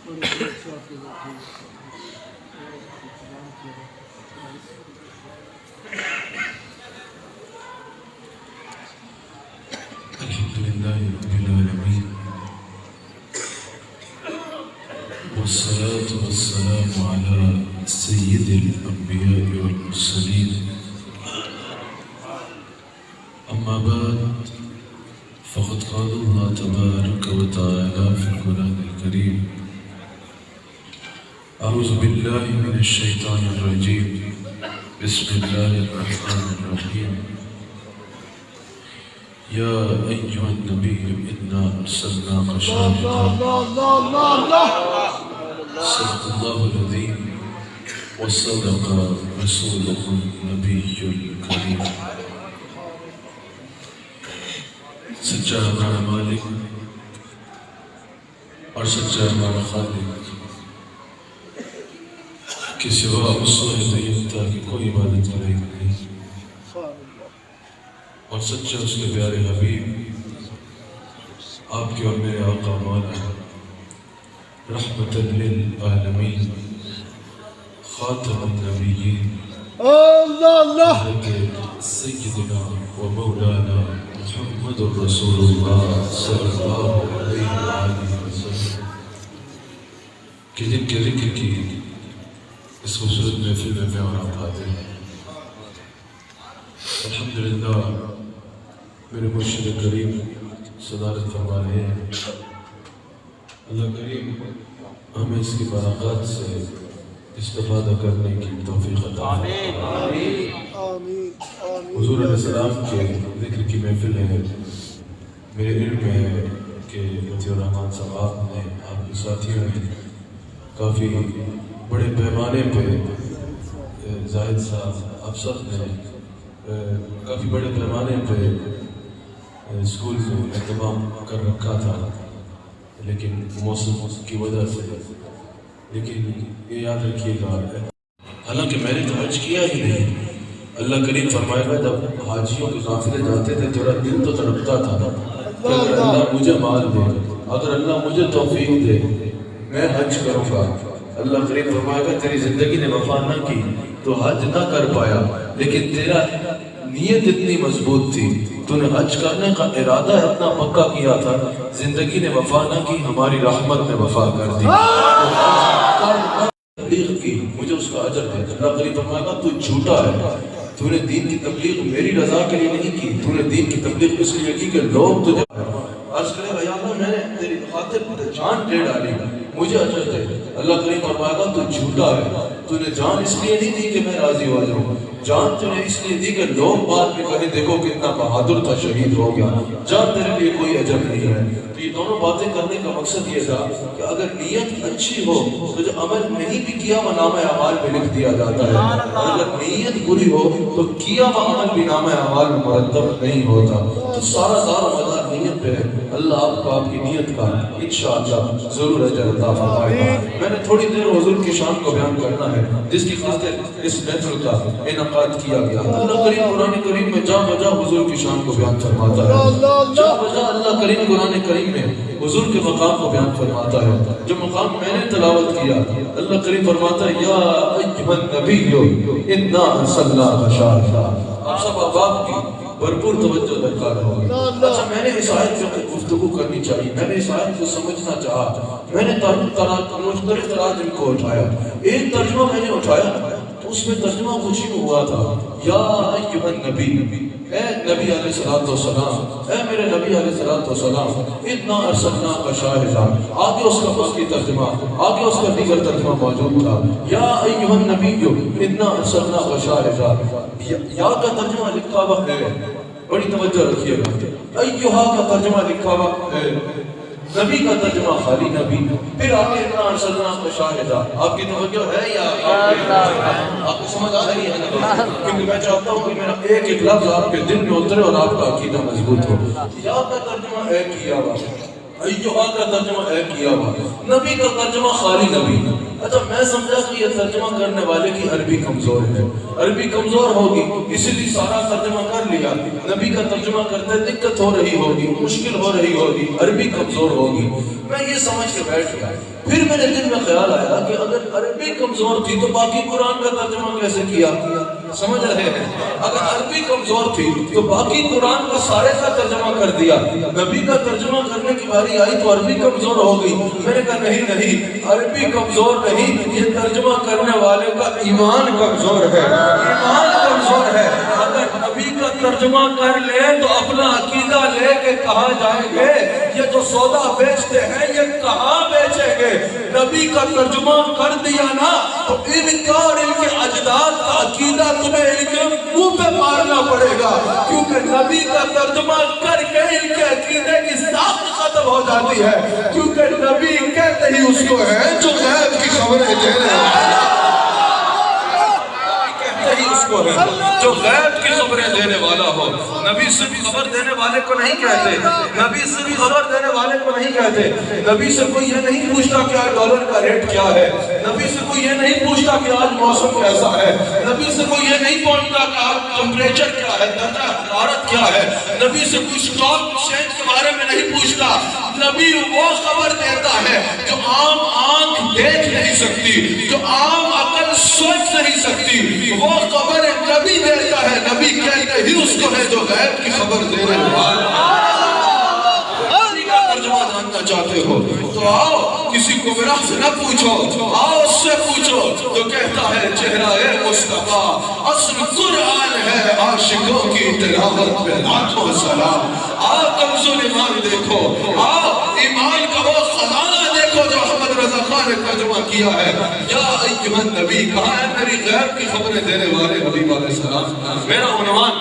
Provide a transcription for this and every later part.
الحمدللہ رب العالمین والصلاة والسلام على سید الانبیاء والمرسلین اما بعد فقد قال الله تبارك وتعالى في القرآن الكريم أعوذ بالله من الشيطان الرجيم بسم الله الرحمن الرحيم يا أيها النبي إنا أرسلناك شاهدا صدق الله العظيم وصدق رسوله النبي الكريم سچا ہمارا مالک اور سچا ہمارا خالق کہ سوا اس وحدیتا کی کوئی عبادت کرے نہیں، اور سچا اس کے پیارے حبیب آپ کے اور میرے آقا مولا رحمت للعالمین خاتم النبیین حضرت سیدنا و مولانا محمد رسول اللہ صلی اللہ علیہ وآلہ وسلم کہ جن کے ذکر کی اس خوبصورت محفل میں اور آپ حاضر ہیں۔ الحمدللہ میرے مرشد کریم صدارت فرما رہے ہیں، اللہ کریم ہمیں اس کی برکات سے استفادہ کرنے کی توفیق عطا فرمائے۔ حضور علیہ السلام کے ذکر کی محفل ہے، میرے علم میں ہے کہ مطیع الرحمن صاحب نے آپ کے ساتھیوں نے کافی بڑے پیمانے پہ زاہد صاحب افسر نے کافی بڑے پیمانے پہ اسکول میں اہتمام کر رکھا تھا، لیکن موسم کی وجہ سے، لیکن یہ یاد رکھیے گا حالانکہ میں نے تو حج کیا ہی نہیں، اللہ کریم فرمائے گا جب حاجیوں کے قافلے جاتے تھے تیرا دل تو تڑپتا تھا کہ اگر اللہ مجھے مال دے، اگر اللہ مجھے توفیق دے میں حج کروں گا۔ اللہ کریم فرمائے گا تیری زندگی نے وفا نہ کی تو حج نہ کر پایا، لیکن تیرا نیت اتنی مضبوط تھی، تو نے حج کرنے کا ارادہ اتنا پکا کیا تھا، زندگی نے وفا نہ کی، ہماری رحمت نے وفا کر دی، تبلیغ کی مجھے اس کا اجر دے۔ اللہ کریم فرمائے گا تو جھوٹا ہے، تو نے دین کی تبلیغ میری رضا کے لیے نہیں کی، تو نے دین کی تبلیغ اس لیے کی کہ لوگ تجھے عرض کرے گا یا اللہ میں نے تیری خاطر جان دے ڈالی، مجھے اجر دے۔ اللہ کریم فرمائے گا تو جھوٹا ہے، تو نے جان اس لیے نہیں دی کہ میں راضی ہو جاؤں، جان تو نے اس لیے دی کہ لوگ بعد میں کہیں دیکھو کتنا بہادر تھا، شہید ہو گیا، جان تیرے لیے کوئی اجر نہیں ہے۔ تو یہ دونوں باتیں کرنے کا مقصد یہ تھا کہ اگر نیت اچھی ہو تو جو عمل نہیں بھی کیا وہ نامہ اعمال میں لکھ دیا جاتا ہے، اور اگر نیت بری ہو تو کیا وہ عمل بھی نامہ اعمال میں مرتب نہیں ہوتا۔ تو سارا دار و مدار نیت پہ ہے، اللہ آپ کو آپ کی نیت کا انشاءاللہ ضرور اجر عطا فرمائے گا۔ میں نے تھوڑی دیر حضور کی شان کو بیان کرنا ہے جس کی خاطر اس محفل کا انعقاد کیا گیا۔ اللہ کریم قرآن کریم میں جا بجا حضور کی شان کو بیان فرماتا ہے، جا بجا اللہ کریم قرآن کریم میں حضور کے مقام کو بیان فرماتا ہے۔ جو مقام میں نے تلاوت کیا اللہ کریم فرماتا ہے یا ایھا النبی انا ارسلناک شاہدا۔ آپ سب احباب کی بھرپور توجہ درکار ہوگی۔ اچھا میں نے اس آیت پہ گفتگو کرنی چاہیے، میں نے اس آیت کو سمجھنا چاہا، میں نے مختلف تراجم کو اٹھایا، ایک ترجمہ میں نے اٹھایا تو اس میں ترجمہ کچھ ہی ہوا تھا یا ایھا النبی، اے نبی علیہ السلام، اے میرے نبی علیہ السلام، انا ارسلناک شاہدا۔ آگے اس کا اس کی ترجمہ، آگے اس کا دیگر ترجمہ موجود تھا یا ایھا النبی انا ارسلناک شاہدا۔ یا کا ترجمہ لکھا ہوا ہے، بڑی توجہ رکھیے گا، ایھا کا ترجمہ لکھا ہوا ہے، نبی کا ترجمہ خالی نبی، پھر آگے انا ارسلناک شاہدا۔ آپ کی توجہ ہے یا آپ کو سمجھ آ رہی ہے نا؟ کیونکہ میں چاہتا ہوں کہ میرا ایک ایک لفظ آپ کے دل میں اترے اور آپ کا عقیدہ مضبوط ہو۔ یا کا ترجمہ اے کیا ہوا، ایھا کا ترجمہ اے کیا ہوا، نبی کا ترجمہ خالی نبی۔ اچھا میں سمجھا کہ یہ ترجمہ کرنے والے کی عربی کمزور ہے، عربی کمزور ہوگی اسی لیے سارا ترجمہ کر لیا، نبی کا ترجمہ کرتے دقت ہو رہی ہوگی، مشکل ہو رہی ہوگی، عربی کمزور ہوگی۔ میں یہ سمجھ کے بیٹھ گیا پھر میرے دل میں خیال آیا کہ اگر عربی کمزور تھی تو باقی قرآن کا ترجمہ کیسے کیا؟ سمجھ رہے ہیں؟ اگر عربی کمزور تھی تو باقی قرآن کا سارے کا ترجمہ کر دیا، نبی کا ترجمہ کرنے کی باری آئی تو عربی کمزور ہو گئی۔ میں نے کہا نہیں، عربی کمزور نہیں، یہ ترجمہ کرنے والے کا ایمان کمزور ہے، ایمان کمزور ہے۔ اگر نبی کا ترجمہ کر لے تو اپنا عقیدہ لے کے کہاں جائیں گے؟ یہ جو سودا بیچتے ہیں یہ کہاں بیچیں گے؟ نبی کا ترجمہ کر دیا نا تو ان کا اور ان کے اجداد کا عقیدہ تمہیں ان کے منہ پہ مارنا پڑے گا، کیونکہ نبی کا ترجمہ کر کے ان کے عقیدے کی ساخت ختم ہو جاتی ہے، کیونکہ نبی کہتے ہی اس کو ہے جو غیب کی خبریں دینے والا، کہتے ہی اس کو ہے جو غیب کی خبریں دینے والا ہو۔ نبی صرف خبر دینے والے کو نہیں کہتے، نبی صرف خبر دینے والے کو نہیں کہتے، نبی سے کوئی یہ نہیں پوچھتا کہ آج ڈالر کا ریٹ کیا ہے، نبی سے کوئی یہ نہیں پوچھتا کہ آج موسم کیسا ہے، نبی سے کوئی یہ نہیں پوچھتا کہ آج ٹمپریچر کیا ہے، درجہ حرارت کیا ہے، نبی سے کوئی اسٹاک ایکسچینج کے بارے میں نہیں پوچھتا۔ نبی وہ خبر دیتا ہے جو عام آنکھ دیکھ نہیں سکتی، جو عام عقل سوچ نہیں سکتی، وہ خبر نبی دیتا ہے۔ نبی کہتے ہی اس کو ہے جو غیب کی خبر دینے والا۔ نبی کا ترجمہ جاننا چاہتے ہو تو آؤ، کسی کو گمراہ سے نہ پوچھو، آؤ اس سے پوچھو جو کہتا ہے چہرہ مصطفیٰ اصل قرآن ہے، عاشقوں کی تلاوت پہ لاکھوں سلام۔ آؤ کمزور ایمان دیکھو، آؤ ایمان کا وہ خزانہ دیکھو جو احمد رضا خان نے ترجمہ کیا ہے۔ یا ایھا النبی، کہا ہے میری غیب کی خبریں دینے والے حبیب علیہ السلام۔ میرا عنوان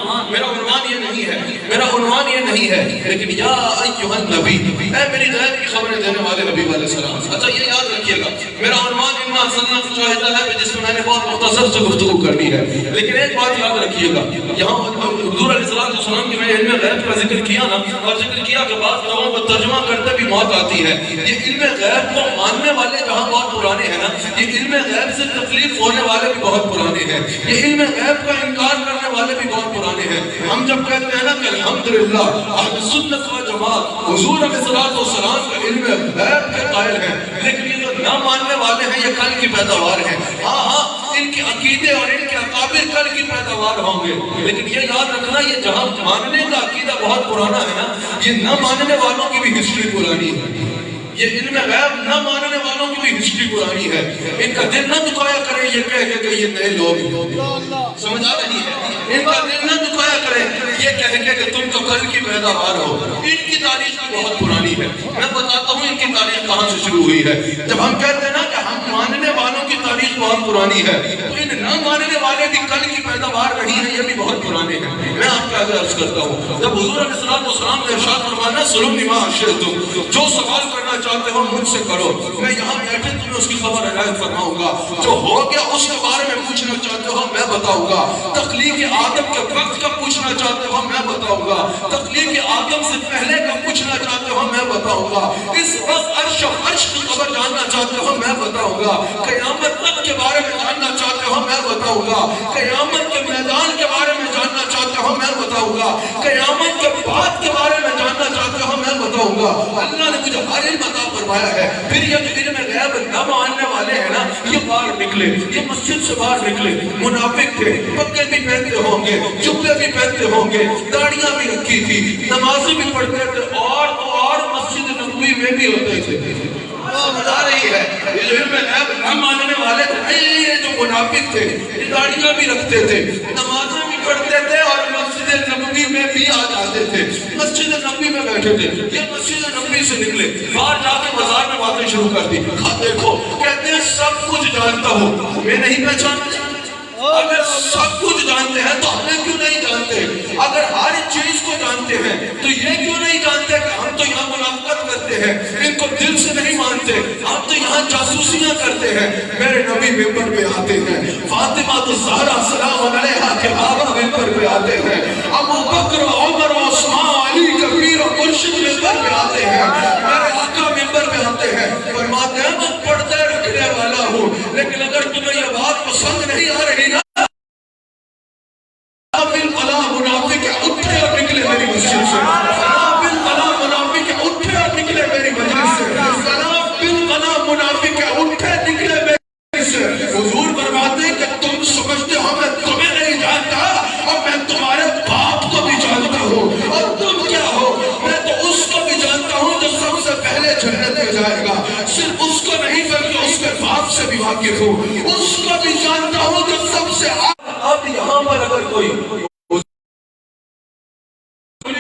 یہ نہیں ہے، میرا عنوان یہ نہیں ہے، لیکن یا ایھا النبی، اے میری غیب کی خبریں دینے والے حبیب علیہ السلام۔ اچھا یہ یاد رکھیے گا، میرا عنوان انا ارسلنا شاہدہ ہے جس میں میں نے بہت مختصر سے گفتگو کرنی ہے، لیکن ایک بات یاد رکھیے گا، یہاں حضور علیہ السلام کی میں نے علم غیب کا ذکر کیا نا، اور ذکر کیا کہ بعض لوگوں کو ترجمہ کرتے بھی موت آتی ہے۔ یہ علم غیب کو ماننے والے جہاں بہت پرانے ہیں نا، یہ علم غیب سے تکلیف ہونے والے بھی بہت پرانے ہیں، یہ علم غیب کا انکار کرنے والے بھی بہت پرانے ہیں۔ ہم جب کہتے ہیں نا کہ الحمدللہ اہل سنت و جماعت حضور علیہ السلام کا علم غیب کے قائل ہیں، لیکن یہ جو نہ ماننے والے ہیں یہ کل کی پیداوار ہیں۔ ہاں ان کے عقیدے اور ان کے اکابر کل کی پیداوار ہوں گے، لیکن یہ یاد رکھنا یہ جہاں ماننے کا عقیدہ بہت پرانا ہے نا، یہ نہ ماننے والوں کی بھی ہسٹری پرانی ہے، یہ علم غیب نہ ماننے والوں کی بھی ہسٹری پرانی ہے۔ ان کا دل نہ دکھایا کریں یہ کہہ کے کہ یہ نئے لوگ، سمجھ آ رہی ہے؟ ان کا دل نہ دکھایا کریں یہ کہہ کے کہ تم تو کل کی پیداوار ہو، ان کی تاریخ بہت پرانی ہے۔ میں بتاتا ہوں ان کی تاریخ کہاں سے شروع ہوئی ہے۔ جب ہم کہتے ہیں نا کہ ہم ماننے والوں کی تاریخ بہت پرانی ہے، تو ان نہ ماننے والے بھی کل کی پیداوار نہیں ہے، یہ بھی بہت پرانے ہیں۔ میں آپ کا عرض کرتا ہوں، جب حضور علیہ السلام نے ارشاد فرمایا سلونی ما شئتم، جو سوال کرنا چاہتے ہو مجھ سے کرو، میں یہاں بیٹھے تمہیں اس کی خبر عنایت فرماؤں گا، جو ہو گیا اس کے بارے میں پوچھنا چاہتے ہو میں بتاؤں گا، تخلیق آدم کے وقت کا پوچھنا چاہتے ہو میں بتاؤں گا، تخلیق آدم سے پہلے کا پوچھنا چاہتے ہو میں بتاؤں گا، اس وقت عرش و فرش کی خبر جاننا چاہتے ہو میں بتاؤں گا، قیامت تک کے بارے میں جاننا چاہتے ہو میں بتاؤں گا، قیامت کے میدان کے بارے میں جاننا چاہتے ہو میں بتاؤں گا، قیامت کے بعد کے بارے میں جاننا چاہتے ہو میں بتاؤں گا۔ اللہ نے مجھے ہر علم عطا فرمایا ہے۔ پھر یہ علم غیب نہ ماننے والے ہیں نا، یہ باہر نکلے، یہ مسجد سے باہر نکلے، منافق تھے، پگے بھی پہنتے ہوں گے، جبے بھی پہنتے ہوں گے، داڑیاں بھی رکھی تھی، نمازیں بھی پڑھتے تھے، اور مسجد نبوی میں بھی ہوتے تھے۔ سمجھ آ رہی ہے؟ یہ جو علم غیب نہ ماننے والے تھے، یہ جو منافق تھے، یہ داڑیاں بھی رکھتے تھے، نمازیں بھی پڑھتے تھے، اور مسجد نبوی میں بھی آ جاتے تھے، مسجد نبوی میں بیٹھے تھے۔ یہ مسجد نبوی سے نکلے، باہر جا کے بازار میں باتیں شروع کر دی۔ دیکھو کہتے ہیں سب کچھ جانتا ہوں، میں نہیں پہچانتا۔ اگر سب کچھ جانتے ہیں تو ہمیں کیوں نہیں جانتے؟ اگر ہر چیز کو جانتے ہیں تو یہ کیوں نہیں جانتے کہ ہم تو یہاں منافقت کرتے ہیں، ان کو دل سے نہیں مانتے، ہم تو یہاں جاسوسیاں کرتے ہیں۔ میرے نبی ممبر پہ آتے ہیں، فاطمہ الزہرا سلام علیہا کے بابا ممبر پہ آتے ہیں، ابو بکر عمر عثمان علی کے پیر و مرشد ممبر پہ آتے ہیں، میرے آقا ممبر پہ آتے ہیں، فرماتے ہیں میں پردے رکھنے والا ہوں، لیکن اگر تمہیں یہ بات پسند نہیں آ رہی نا، منافق اٹھے اور نکلے میری مسجد سے، منافق اٹھے اور نکلے میری مسجد سے، منافق دیا جائے گا. صرف اس کو نہیں بلکہ اس کے باپ سے بھی واقف ہوں, اس کو بھی جانتا ہوں جو سب سے اب یہاں پر اگر کوئی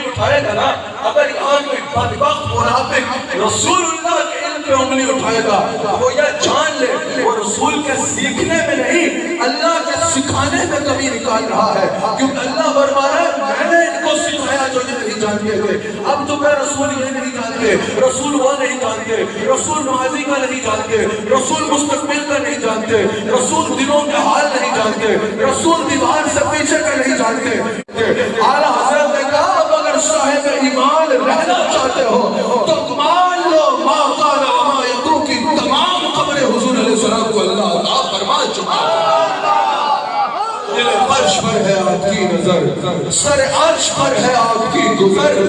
اٹھائے گا نا, اگر یہاں کوئی بدبخت منافق رسول اللہ کے علم پہ انگلی اٹھائے گا, وہ یہ جان لے وہ رسول کے سیکھنے میں نہیں اللہ کے سکھانے میں کمی نکال رہا ہے. کیونکہ اللہ فرماتا ہے میں نے ان کو سکھایا جو یہ نہیں جانتے تھے. اب تو میں رسول یہ نہیں جانتے, رسول وہ نہیں جانتے, رسول ماضی کا نہیں جانتے, رسول مستقبل کا نہیں جانتے, رسول دلوں کے حال نہیں جانتے, رسول دیوار سے پیچھے کا نہیں جانتے. اعلیٰ حضرت نے کہا اگر صاحب ایمان رہنا چاہتے ہو تو مان لو ما قال وما یقول کی تمام خبریں حضور علیہ السلام کو اللہ عطا فرما چکا ہے. دل فرش پر ہے آپ کی نظر, سر عرش پر ہے آپ کی گزر,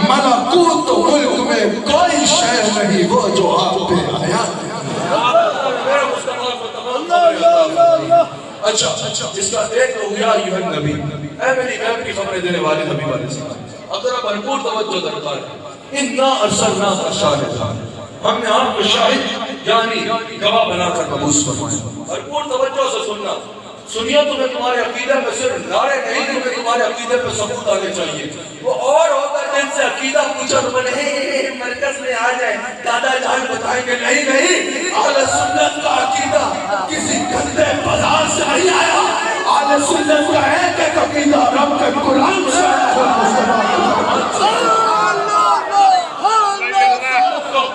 ملکوت و ملک میں کوئی شے نہیں وہ جو آپ پہ آیا. اچھا اس کا ایک ہو گیا ایوہ نبی, اے میری غیب کی خبریں دینے والے نبی والے السلام. اگر اب بھرپور توجہ درکار ہے, اِنَّا أَرْسَلْنَاكَ شَاهِدًا, ہم نے آپ کو شاہد یعنی گواہ بنا کر مبعوث فرمایا. بھرپور توجہ سے سننا, سنیا تمہیں تمہارے عقیدے میں صرف نعرے نہیں, تمہیں تمہارے عقیدے پہ ثبوت آنے چاہیے. وہ اور ہوتا ہے جن سے عقیدہ پوچھا تو نہیں مرکز میں آ جائے دادا جان بتائیں گے, نہیں اہل سنت کا عقیدہ کسی گندے بازار سے نہیں آیا. اہل سنت کا ایک عقیدہ رب کے قرآن سے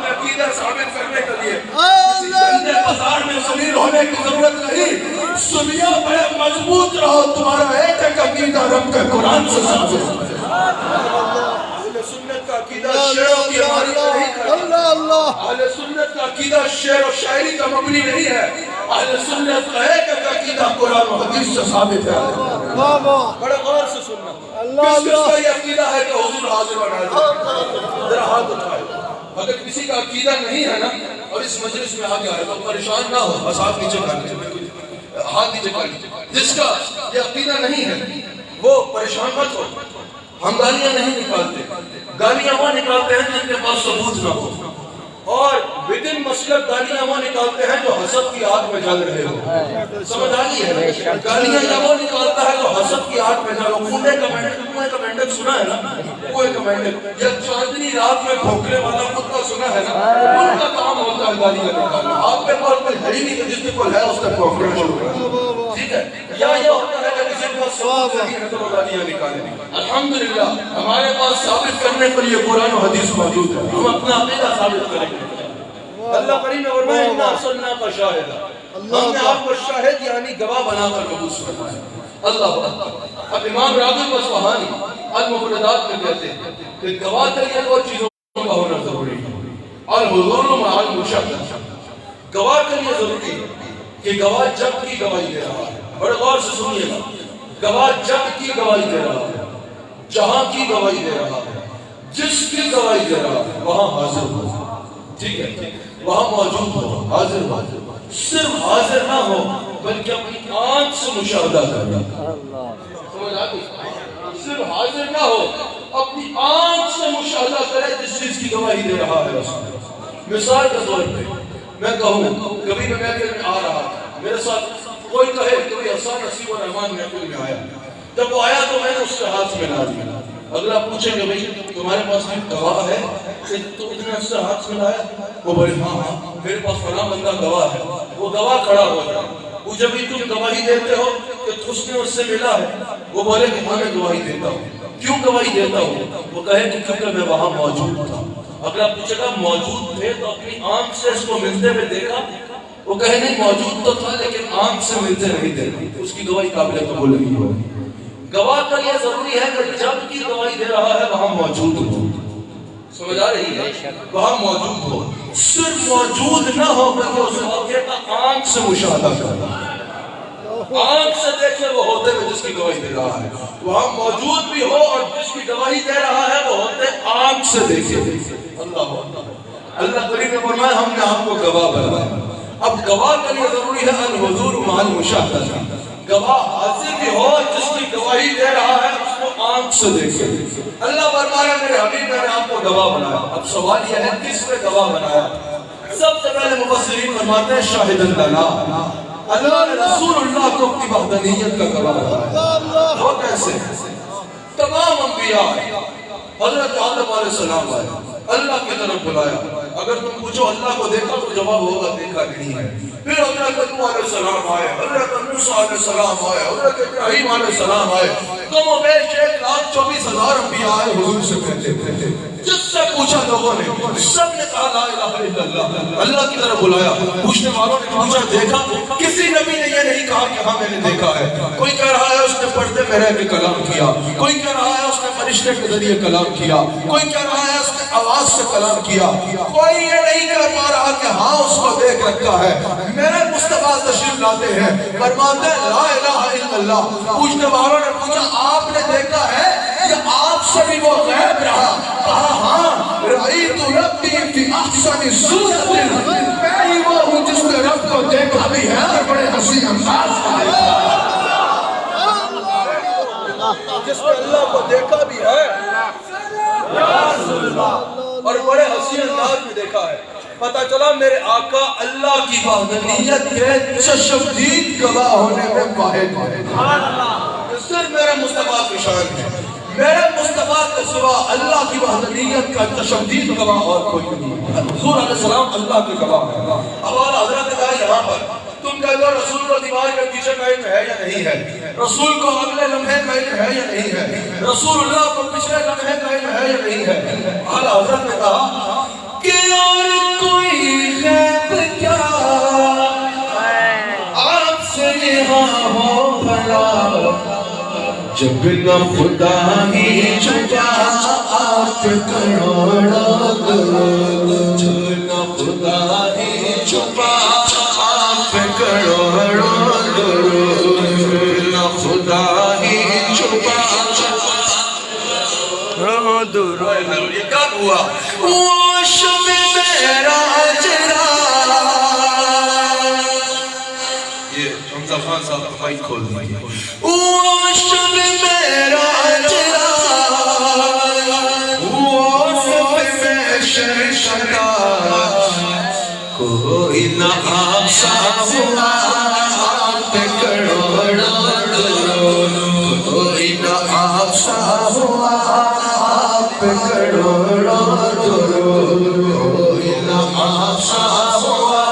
عقیدہ ثابت کرنے کے لیے کسی گندے بازار میں ذلیل ہونے کی ضرورت نہیں. سنیا بڑے مضبوط رہو, تمہارا ایک عقیدہ رب کے قرآن سے ثابت ہے. اہل سنت کا عقیدہ شعر و شاعری کا نہیں ہے. اہل سنت کا عقیدہ شعر و شاعری کا مبنی نہیں ہے. اہل سنت کا ایک عقیدہ قرآن و حدیث سے ثابت ہے. بڑے غور سے سننا, کس کا یہ عقیدہ ہے کہ حضور حاضر و ناظر, ذرا ہاتھ اٹھائے. اگر کسی کا عقیدہ نہیں ہے نا اور اس مجلس میں آ گیا ہے تو پریشان نہ ہو, بس ہاتھ نیچے کر لیجیے, ہاتھ نیچے کر لیجیے. جس کا یہ عقیدہ نہیں ہے وہ پریشان مت ہو. ہم گالیاں نہیں نکالتے, گالیاں وہ نکالتے ہیں جن کے پاس ثبوت نہ ہو, اور بدن مسلک گالیاں وہ نکالتے ہیں جو حسد کی آگ میں جل رہے ہو. سمجھ آئی ہے, گالیاں یا وہ نکالتا ہے جو حسد کی آگ میں جل رہے ہو. کنویں کا مینڈک سنا ہے نا, کنویں کا مینڈک یا چاندنی رات میں بھونکنے والا کتا سنا ہے نا, ان کا کام ہوتا ہے گالیاں نکالنا. آپ کے پاس کوئی ہے ہی نہیں کہ جس کے کوئی ہے اس کا بھونکنا شروع کرنا, ٹھیک ہے, یا یہ ہوتا ہے کہ کسی کو ثبوت نہیں ہے تو وہ گالیاں نکالیں. الحمدللہ ہمارے پاس ثابت کرنے کے لیے قرآن و حدیث موجود ہے, ہم اپنا عقیدہ ثابت کریں گے. اللہ کریم نے فرمایا اِنَّا أَرْسَلْنَاكَ شَاهِدًا, ہم نے آپ کو شاہد یعنی گواہ بنا کر مبعوث فرمایا. اللہ اکبر. اب امام راغب اصفہانی المفردات میں کہتے ہیں کہ گواہ کے لیے دو چیزوں کا ہونا ضروری ہے, الحضور مع المشاہدہ. گواہ کے لیے ضروری ہے کہ گواہ جب کی گواہی دے رہا ہے, بڑے غور سے سنیے گا, گواہ جب کی گواہی دے رہا ہے, جہاں کی گواہی دے رہا ہے, جس کی گواہی دے رہا ہے وہاں حاضر ہو, ٹھیک ہے, وہاں موجود ہو, حاضر ہو. صرف حاضر نہ ہو بلکہ اپنی آنکھ سے مشاہدہ کرنا. سمجھ آتی, صرف حاضر نہ ہو اپنی آنکھ سے مشاہدہ کرے جس چیز کی گواہی دے رہا ہے. مثال کے طور پہ میں کہوں, کبھی میں آ رہا تھا, میرے ساتھ کوئی کہے کبھی حسان نصیب الرحمان محفل میں آیا, جب وہ آیا تو میں نے اس کے ہاتھ میں لا دیا. اگلا پوچھیں کہ بھئی تمہارے پاس بھی گواہ ہے کہ تم اتنے اس سے ہاتھ میں لایا؟ وہ بولے ہاں میرے پاس فلاں بندہ گواہ ہے. وہ گواہ کھڑا ہو گیا, وہ جب بھی تم گواہی دیتے ہو کہ اس نے اس سے ملا ہے, وہ بولے کہ ہاں میں گواہی دیتا ہوں. کیوں گواہی دیتا ہوں؟ وہ کہے کہ کیونکہ میں وہاں موجود تھا. اگلا پوچھے گا موجود تھے تو اپنی آنکھ سے اس کو ملتے ہوئے دیکھا؟ وہ کہے نہیں موجود تو تھا لیکن آنکھ سے ملتے نہیں دیکھا. اس کی گواہی قابل قبول نہیں ہوگی. گواہ کا یہ ضروری ہے کہ جب کی گواہی دے رہا ہے وہاں موجود ہو. سمجھ آ رہی ہے, وہاں موجود ہو. صرف موجود نہ ہو بلکہ اس موقع کا آنکھ سے مشاہدہ کرنا, آنکھ سے دیکھے وہ ہوتے ہوئے جس کی گواہی دے رہا ہے, وہاں موجود بھی ہو اور جس کی گواہی دے رہا ہے وہ ہوتے آنکھ سے دیکھے. اللہ کریم نے فرمایا ہم نے آپ کو گواہ بنایا. اب گواہ کے لیے ضروری ہے الحضور مع المشاہدہ, گواہ حاضر بھی ہو جس کی گواہی دے رہا ہے اس کو آنکھ سے دیکھے. اللہ فرمایا میرے حبیب میں نے آپ کو گواہ بنایا. اب سوال یہ ہے کس نے گواہ بنایا؟ سب سے پہلے مفسرین فرماتے ہیں شاہد اللہ. اللہ نے رسول اللہ کو اپنی وحدانیت کا گواہ بنایا. وہ کیسے؟ تمام انبیاء حضرت آدم علیہ السلام آئے, اللہ کی طرف بلایا. اگر تم پوچھو اللہ کو دیکھا تو جواب ہوگا دیکھا نہیں ہے. پھر حضرت نوح علیہ السلام آئے, حضرت موسیٰ علیہ السلام آئے, حضرت ابراہیم علیہ السلام آئے. کم و بیش 1,24,000 انبیاء آئے حضور سے کہتے. جس سے پوچھا لوگوں نے سب نے کہا لا الہ الا اللہ. اللہ کی طرف بلایا. پوچھنے والوں نے پوچھا دیکھا؟ کسی نبی نے یہ نہیں کہا کہ ہاں میں نے دیکھا ہے. کوئی کہہ رہا ہے اس نے پردے میں رہ کے کلام کیا, کوئی کہہ رہا ہے اس نے فرشتے کے ذریعے کلام کیا, کوئی کہہ رہا ہے اس نے آواز سے کلام کیا. کوئی یہ نہیں کہہ پا رہا کہ ہاں اس کو دیکھ رکھا ہے. میرے مصطفیٰ تشریف لاتے ہیں, فرماتے ہیں لا الہ الا اللہ. پوچھنے والوں نے پوچھا آپ نے دیکھا ہے یا آپ سے بھی وہ غیب رہا؟ کہا ہاں رأیت ربی فی احسن صورت. میں ہی وہ ہوں جس نے رب کو دیکھا بھی ہے اور بڑے حسین انداز میں, جس نے اللہ کو دیکھا بھی ہے اور بڑے حسین انداز میں دیکھا ہے. پتہ چلا میرے آقا اللہ کی وحدانیت کے چشمدید گواہ ہونے میں واحد ہے. صرف میرے مصطفیٰ کی شان ہے. میرے مصطفیٰ کے سوا اللہ کی وحدانیت کا چشمدید گواہ اور کوئی نہیں. حضور علیہ السلام اللہ کے گواہ ہے. اب حضرت نے کہا یہاں پر تم کہہ دو رسول کو دیوار کے پیچھے کا علم ہے یا نہیں ہے, رسول کو اگلے لمحے کا علم ہے یا نہیں ہے, رسول اللہ کو پچھلے لمحے کا علم ہے یا نہیں ہے. اعلیٰ حضرت نے کہا کہ اور کوئی غیب کیا آپ سے یہاں ہو بھلا, جب نہ خدا ہی چھپا آپ کروڑا درود. جب نہ خدا ہی چھپا آپ کروڑا درود, نہ خدا ہی چھپا درود. یہ کب ہوا؟ وہ شب معراج یہ حمزہ خان صاحب بھائی کھول دیجیے. وہ شب معراج وہ صف محشر شکا, کوئی نہ آسا ہوا آپ کروڑا درود, کوئی نہ آسا ہوا آپ کروڑا درود, کوئی نہ آسا ہوا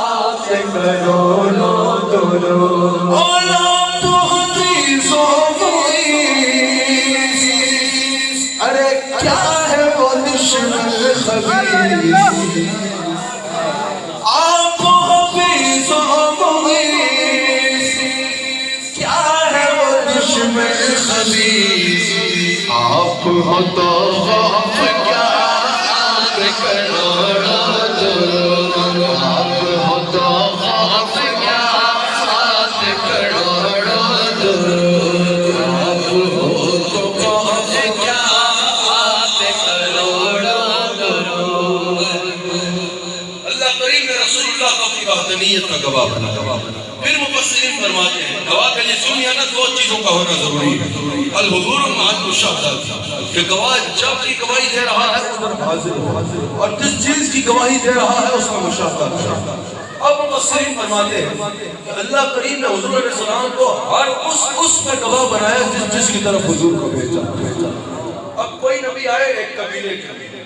آپ کروڑا درود. اولا تو حدیث و معیز, ارے کیا ہے وہ دشمن خبیث, آپ حفیظ و معیز, کیا ہے وہ دشمن خبیث. آپ ہو تو خوف کیا آپ کروڑا درود, آپ ہو تو خوف کیا آپ کروڑا درود, آپ ہو تو خوف کیا آپ کروڑا درود. اللہ کریم نے رسول اللہ کو اپنی وحدانیت کا گواہ بنا. پھر مفسرین فرماتے ہیں گواہ کے لیے سنیا نا دو چیزوں کا ہونا ضروری ہے. الحضور مع المشاہدہ, کہ گواہ جب کی گواہی دے رہا ہے ادھر حاضر ہو, اور جس چیز کی گواہی دے رہا ہے اس کا مشاہدہ. اب مفسرین فرماتے ہیں کہ اللہ کریم نے حضور علیہ السلام کو ہر اس پہ گواہ بنایا جس کی طرف حضور کو بھیجا. اب کوئی نبی آئے ایک قبیلے کے لیے,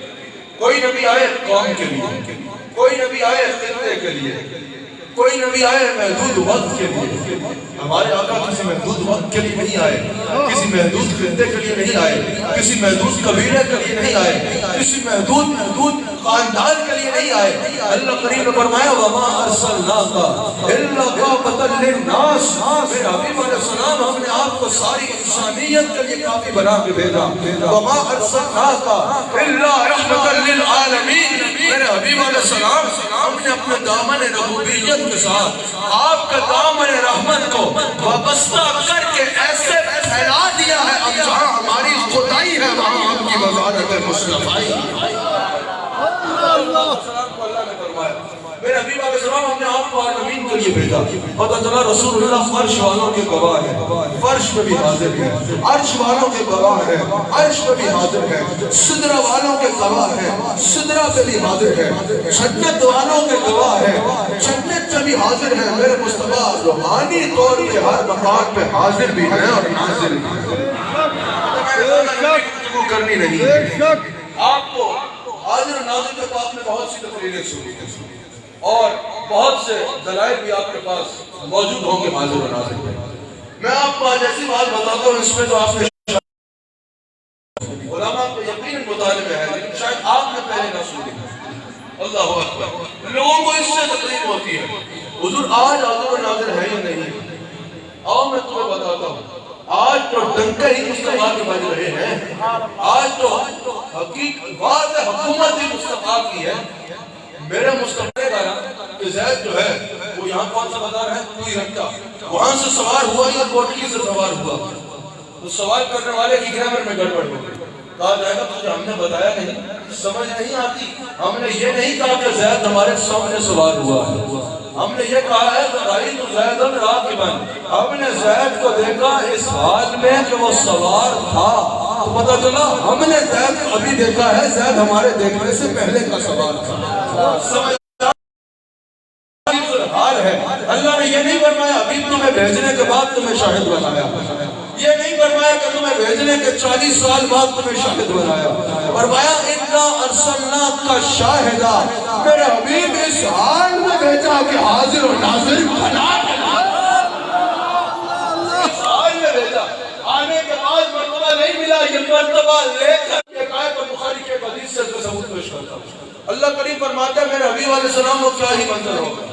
کوئی نبی آئے قوم کے لیے, کوئی نبی آئے خطے کے لیے, کوئی نبی آئے محدود وقت کے لیے. ہمارے آقا کسی محدود وقت کے لیے نہیں آئے, کسی محدود خطے کے لیے نہیں آئے, کسی محدود قبیلے کے لیے نہیں آئے, کسی محدود خاندان کے لیے نہیں آئے. اللہ کریم نے فرمایا وَمَا أَرْسَلْنَاكَ إِلَّا كَافَةً لِلنَّاسِ, میرے حبیب علیہ السلام ہم نے آپ کو ساری انسانیت کے لیے کافی بنا کے بھیجا. وَمَا أَرْسَلْنَاكَ إِلَّا رَحْمَةً لِلْعَالَمِينَ, میرے حبیب علیہ السلام ہم نے اپنے دامن ربوبیت کے ساتھ آپ کا دامن رحمت کو وابستہ کر کے ایسے پھیلا دیا ہے, اب جہاں ہماری خدائی ہے وہاں آپ کی وزارت مصطفیٰ. اللہ نے فرمایا میرے حبیب علیہ السلام ہم نے آپ کو عالمین کے لیے بھیجا. پتہ چلا رسول اللہ فرش والوں کے گواہ ہے, فرش میں بھی حاضر ہے, عرش والوں کے گواہ ہے, عرش میں بھی حاضر ہے, سدرہ والوں کے گواہ ہے, سدرہ پہ بھی حاضر ہے, جنت والوں کے گواہ ہے, جنت میں بھی حاضر ہے. میرے مصطفیٰ روحانی طور پہ ہر مقام پہ حاضر بھی ہے اور ناظر بھی ہے. کرنی نہیں ہے. آپ کو حاضر و ناظر کے پاس میں بہت سی تقریریں سنی اور بہت سے دلائل بھی آپ کے پاس موجود ہوں گے حاضر و ناظر کے. میں آپ کو آج ایسی بات بتاتا ہوں اس میں تو آپ نے علماء کو یقیناً مطالب ہے لیکن شاید آپ نے پہلے نہ سنی. اللہ اکبر. لوگوں کو اس سے تکلیف ہوتی ہے حضور آج حاضر و ناظر ہے یا نہیں. آؤ میں تمہیں بتاتا ہوں. آج تو ڈنکے ہی مصطفیٰ کے بج رہے ہیں. آج تو حقیقت حکومت ہی مصطفیٰ کی ہے. میرے مصطفیٰ کا نا کہ زید جو ہے وہ یہاں کون سا بازار ہے کوئی رکھتا وہاں سے سوار ہوا یا کوٹلی سے سوار ہوا تو سوال کرنے والے کی گرامر میں گڑبڑ ہو گئی. کہا جائے گا تجھے ہم نے بتایا نہیں, سمجھ نہیں آتی. ہم نے یہ نہیں کہا کہ زید ہمارے سامنے سوار ہوا ہے. ہم نے یہ کہا ہے رأیت زیدًا راکباً. ہم نے زید کو دیکھا اس حال میں کہ وہ سوار تھا. تو پتہ چلا ہم نے زید کو ابھی دیکھا ہے, زید ہمارے دیکھنے سے پہلے کا سوار تھا. سمجھ حال ہے. اللہ نے یہ نہیں فرمایا ابھی تمہیں بھیجنے کے بعد تمہیں شاہد بنایا. یہ نہیں فرمایا کہ تمہیں بھیجنے کے 40 سال بعد تمہیں شاہد بنایا. فرمایا اِنَّا أَرْسَلْنَاكَ شَاهِدًا. میرے حبیب اس حال میں بھیجا کہ حاضر و ناظر بنا. اس حال میں بھیجا. آنے کے بعد مرتبہ نہیں ملا, یہ مرتبہ لے کر یہ آیت بخاری کے حدیث سے ثبوت پیش کرتا ہوں. اللہ کریم فرماتا ہے میرے حبیب علیہ السلام کو کیا ہی منظر ہوگا.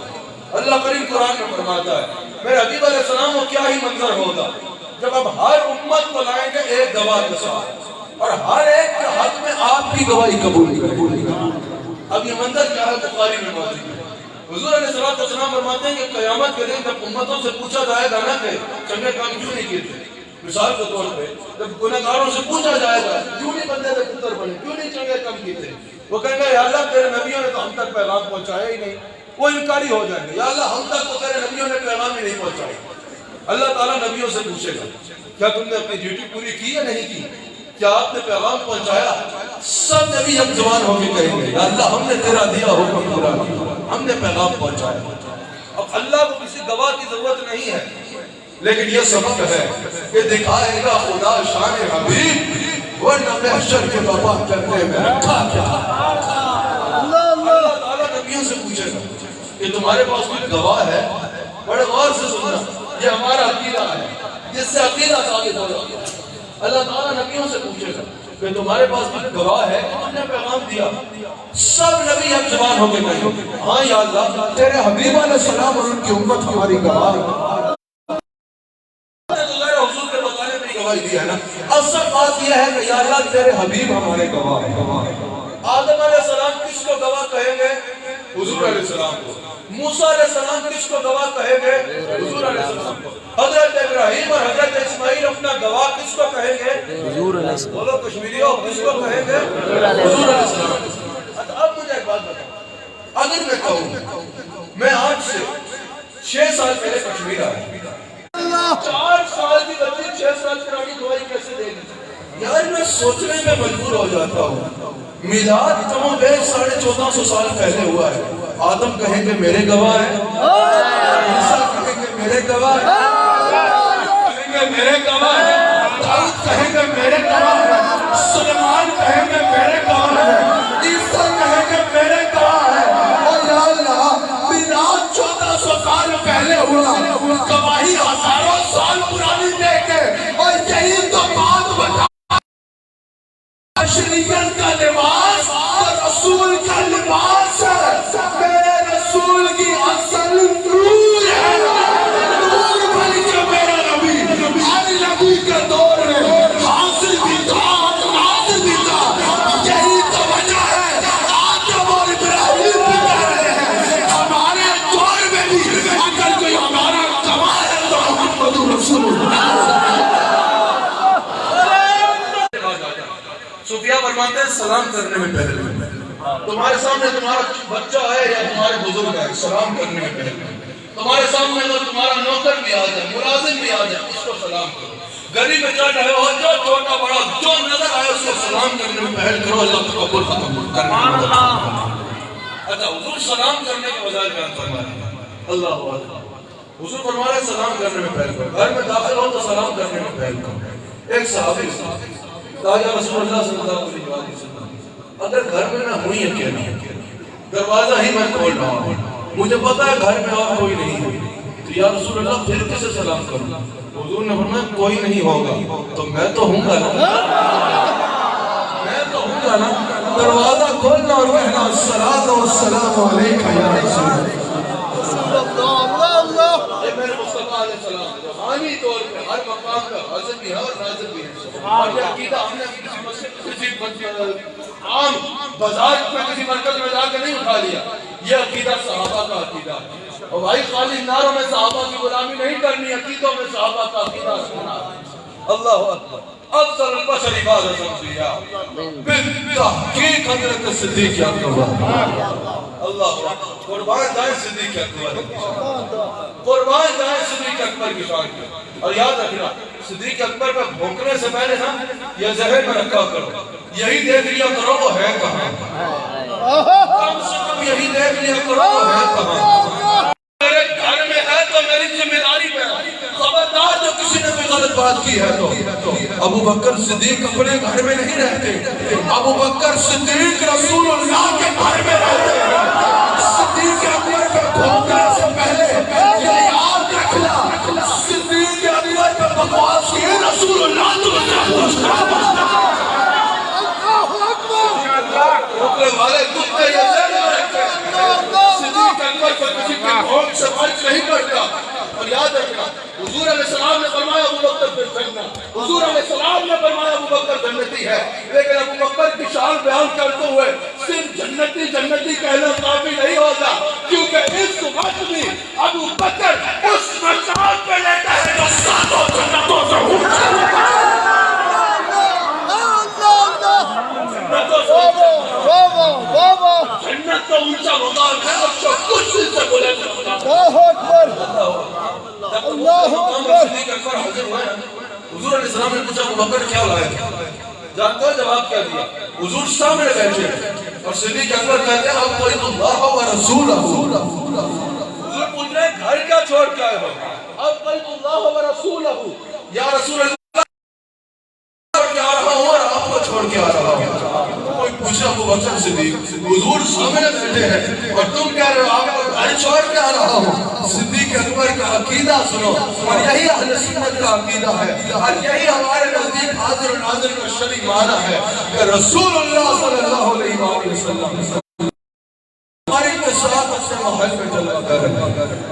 اللہ کریم قرآن میں فرماتا ہے میرے حبیب علیہ السلام کو کیا ہی منظر ہوگا جب اب ہر امت کو لائیں گے ایک گواہ کے ساتھ اور ہر ایک کے حق میں آپ کی گواہی قبول کریں. اب یہ منظر کیا ہے بخاری میں موجود ہے. حضور علیہ السلام فرماتے ہیں کہ قیامت کے دن جب امتوں سے پوچھا جائے گا نا کہ چنگے کام کیوں نہیں کیے تھے, مثال کے طور پہ جب گنہگاروں سے پوچھا جائے گا کیوں نہیں بندے کے پتر بنے, کیوں نہیں چنگے کام کیے تھے, وہ کہیں گے یا اللہ تیرے نبیوں نے تو ہم تک پیغام پہنچایا ہی نہیں. وہ انکاری ہو جائیں گے, یا اللہ ہم تک تو تیرے نبیوں نے پیغام ہی نہیں پہنچایا. اللہ تعالیٰ نبیوں سے پوچھے گا کیا تم نے اپنی ڈیوٹی پوری کی یا نہیں کی, کیا آپ نے پیغام پہنچایا. سب نبی ہم جوان ہو کے کہیں گے یا اللہ ہم نے تیرا دیا حکم پورا کیا, ہم نے پیغام پہنچایا. اب اللہ کو کسی گواہ کی ضرورت نہیں ہے لیکن یہ سبق ہے کہ دکھائے گا خدا شان حبیب ورنہ محشر کے بابا کرنے میں رکھا کیا. اللہ تعالیٰ نبیوں سے پوچھے گا کہ تمہارے پاس کوئی گواہ ہے. بڑے غور سے سننا, یہ ہمارا عقیدہ ہے جس سے عقیدہ ثابت ہو جاتا ہے. اللہ تعالیٰ نبیوں سے پوچھے گا کہ تمہارے پاس کوئی گواہ ہے کہ تم نے پیغام دیا. سب نبی ہم جوان ہو کے کہیں ہاں یا اللہ تیرے حبیب علیہ السلام اور ان کی امت ہماری گواہ ہے. حضور کے بتانے میں گواہی دیا ہے نا. اصل بات یہ ہے کہ یا اللہ تیرے حبیب ہمارے گواہ ہیں. آدم علیہ السلام کس کو گواہ کہیں گے؟ حضور علیہ السلام کو. موسیٰ علیہ السلام کس کو گواہ کہیں گے؟ حضور علیہ السلام کو. حضرت ابراہیم اور حضرت اسماعیل اپنا گواہ کس کو کہیں گے؟ حضور علیہ السلام. بولو کشمیریوں کس کو کہیں گے؟ حضور علیہ السلام. اب مجھے ایک بات بتاؤ, اگر میں کہوں میں آج سے 6 سال پہلے کشمیر آیا, 4 سال کی بچی 6 سال پرانی گواہی کیسے دے گی؟ یار میں سوچنے میں مجبور ہو جاتا ہوں. میلاد کم و بیش 1450 سال پہلے ہوا ہے. آدم کہیں گے میرے گواہ ہیں, عیسیٰ کہیں گے میرے گواہ ہیں, کہیں گے میرے گواہ ہیں, داؤد کہیں گے میرے گواہ ہیں, سلیمان کہیں گے میرے گواہ ہیں, عیسیٰ کہیں گے میرے گواہ ہیں. اور یا اللہ میلاد 1400 سال پہلے ہوا, گواہی ہزاروں سال پرانی دے کے, اور یہی تو بات بتا شریعت کا لباس اور رسول کا لباس ہے. میرے رسول کی اصل نور ہے, نور بن کے میرا نبی ہر نبی کے دور میں حاصل بھی تھا ناظر بھی تھا. یہی تو وجہ ہے آدم اور ابراہیم بھی کہہ رہے ہیں ہمارے دور میں بھی اگر کوئی ہمارا گواہ ہے تو محمد رسول اللہ. صوفیہ فرماتے ہیں سلام کرنے میں پہلے تمہارے سامنے تمہارا بچہ ہے یا تمہارے بزرگ ہے، سلام کرنے میں پہل کرو۔ تمہارے سامنے اگر تمہارا نوکر بھی آ جائے، ملازم بھی آ جائے، اس کو سلام کرو۔ گلی میں چل رہے ہو، جو چھوٹا بڑا جو نظر آئے اس کو سلام کرنے میں پہل کرو، اللہ تقبل ختم کرنے میں مدد کرو۔ اچھا حضور سلام کرنے کے بجائے بیان فرما رہے ہیں، اللہ اکبر۔ حضور فرما رہے ہیں سلام کرنے میں پہل کرو، گھر میں داخل ہو تو سلام کرنے میں پہل کرو۔ ایک صحابی کہا یا رسول اللہ صلی اللہ علیہ وسلم، اگر گھر میں میں ہوئی اکیلا، دروازہ ہی میں کھول رہا ہوں، مجھے پتا ہے گھر میں اور کوئی نہیں ہے، تو یا رسول اللہ پھر کسے سلام کروں؟ حضور نے فرمایا کوئی نہیں ہوگا تو میں تو ہوں گا نا، میں تو ہوں گا نا۔ دروازہ کھولنا اور کہنا الصلاۃ والسلام علیک یا رسول اللہ۔ یہ میرے مصطفیٰ علیہ السلام روحانی طور پہ ہر مقام کا حاضر بھی ہے اور ناظر بھی ہے۔ اور یہ عقیدہ ہم نے کسی مسجد کسی عام بازار میں کسی مرکز میں جا کے نہیں اٹھا لیا، یہ عقیدہ صحابہ کا عقیدہ ہے۔ اور بھائی خالی نعروں میں صحابہ کی غلامی نہیں کرنی، عقیدوں میں صحابہ کا عقیدہ سننا۔ اللہ اکبر۔ افضل البشر بعد الانبیاء بالتحقیق حضرت صدیق اکبر۔ اللہ اکبر۔ قربان جائیں صدیق اکبر، قربان جائیں صدیق اکبر کی شان کی۔ اور یاد رکھنا صدیق اکبر پہ بھونکنے سے پہلے نا یہ ذہن میں رکھا کرو، یہی دیکھ لیا کرو وہ ہے کہاں، کم سے کم یہی دیکھ لیا کرو وہ ہے کہاں۔ میرے گھر میں ہے تو میری ذمہ داری پہ ہے، خبردار جو کسی نے کوئی غلط بات کی ہے تو۔ ابو بکر صدیق اپنے گھر میں نہیں رہتے، ابو بکر صدیق رسول اللہ کے گھر میں رہتے ہیں۔ صدیق اکبر پہ بھونکنے سے پہلے یہ یاد رکھنا صدیق اکبر پہ بکواس کی رسول اللہ تمہیں پوچھنا۔ روکنے والے کتے یہ ذہن میں رکھتے ہیں صدیق اکبر پر کسی کے بھونک سے فرق نہیں کرتا۔ اور یاد رکھنا حضور علیہ السلام نے فرمایا ابو بکر پھر جنت، حضور علیہ السلام نے فرمایا ابو بکر جنتی ہے، لیکن ابو بکر کی شان بیان کرتے ہوئے صرف جنتی جنتی کہنا کافی نہیں ہوتا، کیونکہ اس وقت بھی ابو بکر اس مقام پہ لیتا ہے جو ساتوں جنتوں سے اونچا۔ جنت تو اونچا مقام ہے اور جو کچھ سے بلند مقام ہے۔ اللہ اکبر، اللہ اکبر۔ صدیق اکبر حاضر ہوئے، حضور علیہ السلام نے پوچھا ابو بکر کیا لایا؟ جانتے ہو جواب کیا دیا؟ حضور سامنے بیٹھے اور صدیق اکبر کہتے ہیں اب قریب اللہ و رسولہ۔ حضور پوچھ رہے ہیں گھر کیا چھوڑ کے آئے ہو؟ اب قریب اللہ و رسولہ، یا رسول اللہ چھوڑ کے آ رہا ہوں اور آپ کو چھوڑ کے آ رہا ہوں۔ کوئی پوچھا ابو بکر صدیق، حضور سامنے بیٹھے ہیں اور تم کہہ رہے ہو آپ کو گھر چھوڑ کے آ رہا ہوں۔ صدیق اکبر کا عقیدہ سنو، اور یہی اہل سنت کا عقیدہ ہے، اور یہی ہمارے نزدیک حاضر و ناظر کا شرعی معنی ہے کہ رسول اللہ صلی اللہ علیہ وآلہ وسلم ہماری کے ساتھ اپنے محل میں چلا کر،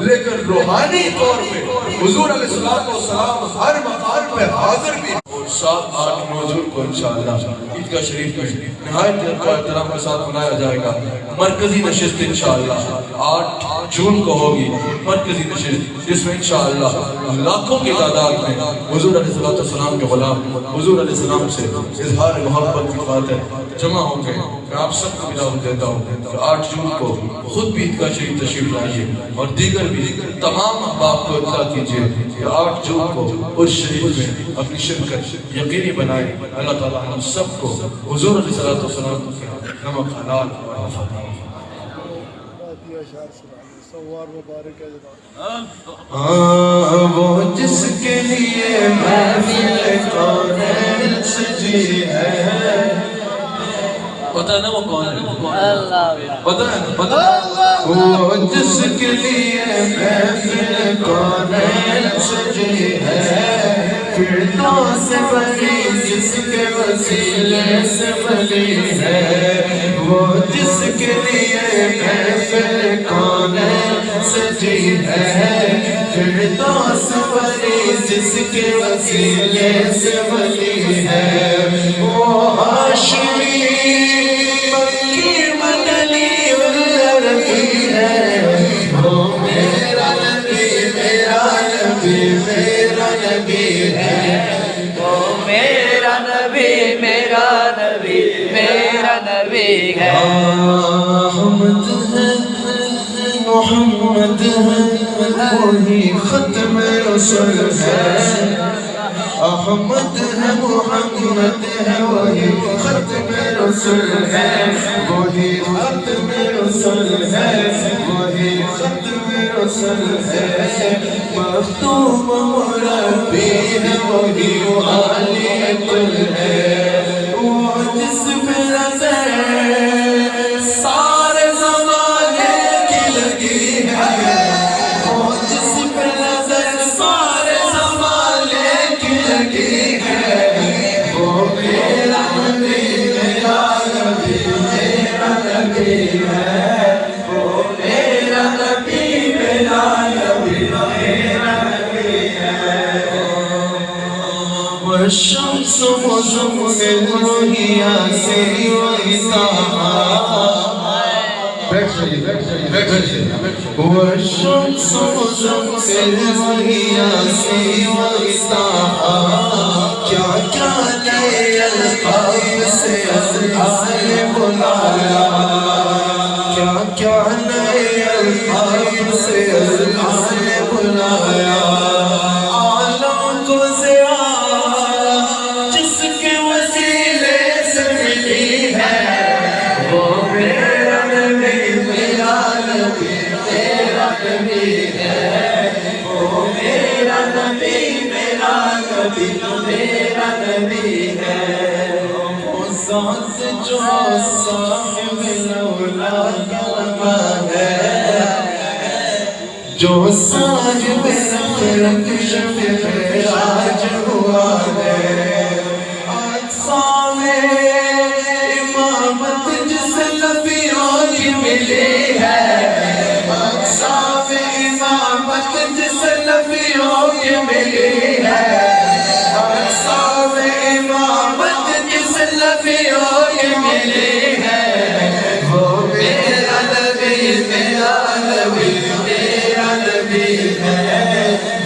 لیکن روحانی طور پہ حضور علیہ السلام ہر مقام پہ حاضر بھی۔ 7-8 موضوع کو انشاءاللہ عیدگاہ شریف میں نہایت احترام کے ساتھ منایا جائے گا۔ مرکزی نشست انشاءاللہ 8 جون کو ہوگی، مرکزی نشست جس میں انشاءاللہ لاکھوں کی تعداد میں حضور علیہ السلام کے غلام حضور علیہ السلام سے اظہار محبت کی خاطر جمع ہوں گے۔ میں آپ سب کو دعوت دیتا ہوں کہ 8 جون کو خود بھی عیدگاہ شریف تشریف لائیے اور دیگر بھی تمام احباب کو اطلاع کیجیے کہ 8 جون کو اس شریف میں اپنی شرکت یقینی بنائے۔ اللہ تعالیٰ ہم سب کو حضور علیہ السلام کے نمک حلال اور وفادار۔ وہ جس کے لیے محفل کونین سجی ہے، پتہ نا وہ کون ہے؟ پتہ ہے وہ جس کے لیے محفل کونین سجی ہے، فردوس بری جس کے وسیلے سے بلی ہے، وہ جس کے لیے محفل کونین سجی ہے، فردوس بری جس کے وسیلے سے بلی ہے، وہ ہاشمی مکی مدنی العربی ہے، وہ میرا نبی میرا نبی میرا نبی ہے، وہ میرا نبی میرا نبی میرا نبی ہے۔ محمد ہے وہی ختم رسول ہے احمد ہے محمد ہے وہی ختم رسول ہے وہی ختم رسول ہے وہی ختم رسول ہے مختوم مربی ہے وہی عالی کل ہے وہ جس پہ نظر سارے زمانے کی لگی ہے وہ جس پہ نظر سارے زمانے کی لگی ہے وہ میرا نبی میرا نبی میرا نبی ہے وہ میرا نبی میرا نبی میرا نبی ہے والشمس مزمل وہی یاسین وہی طہا والشمس مزمل وہی یاسین وہی طہا کیا کیا نئے القاب سے اذکار بلایا کیا کیا نئے القاب سے اذکار بلایا عالم کو ضیاء جس کے وسیلے سے ملی ہے وہ میرا نبی میرا نبی میرا نبی ہے وہ میرا نبی میرا نبی میرا نبی ہے وہ ذات جو صاحب لولا کلمہ ہے جو صاحب رفرت شفیع راج ہوا ہے اقسام امامت جس نبیوں کی ملی ہے اقسام امامت جس نبیوں کی ملی ہے اقسام امامت جس نبیوں کی ملی ہے وہ میرا نبی میرا نبی میرا نبی ہے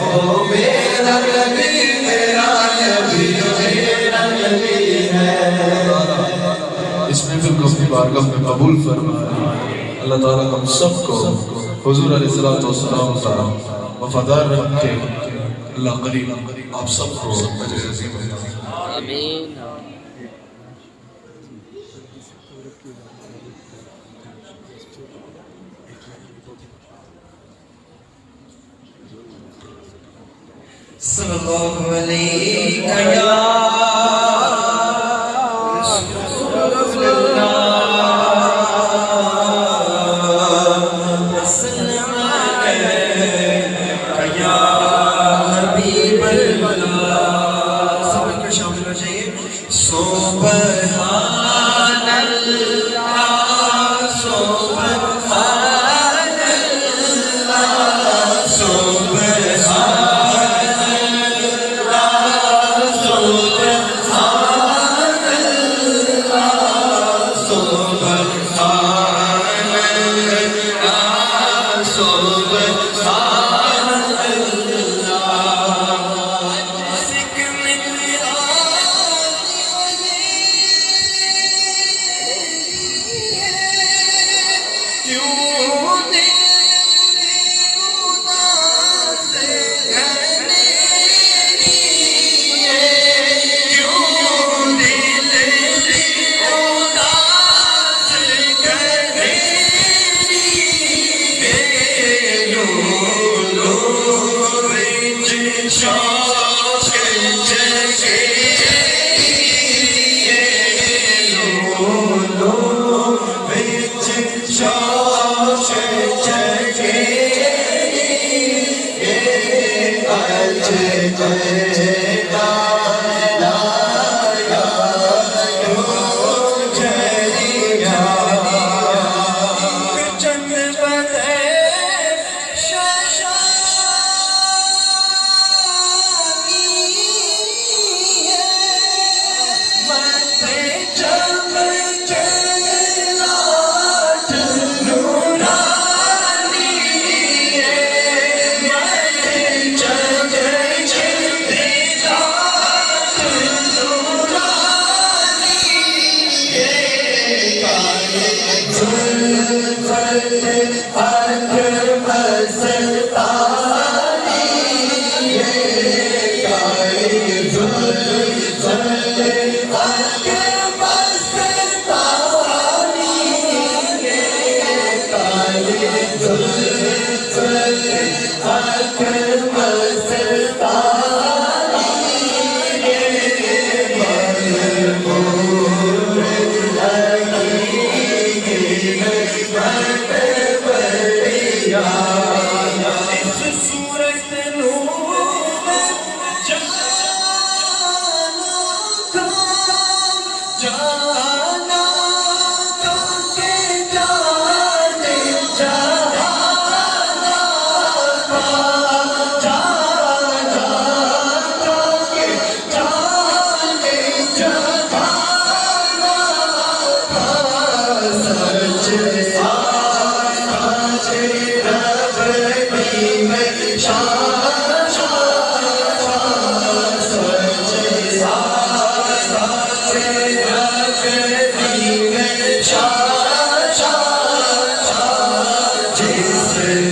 وہ میرا نبی میرا نبی میرا نبی ہے اس محفل کو اپنی بارگاہ میں قبول فرمائے اللہ تعالیٰ ہم سب کو حضور علیہ السلام کا وفادار رکھے اللہ قریب آپ سب کو اجر عظیم آمین صلی اللہ علیہ یا رسول اللہ وسلم علیہ یا حبیب اللہ سب کو شامل ہو جائیے سبحان اللہ سبحان اللہ Zul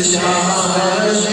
Shah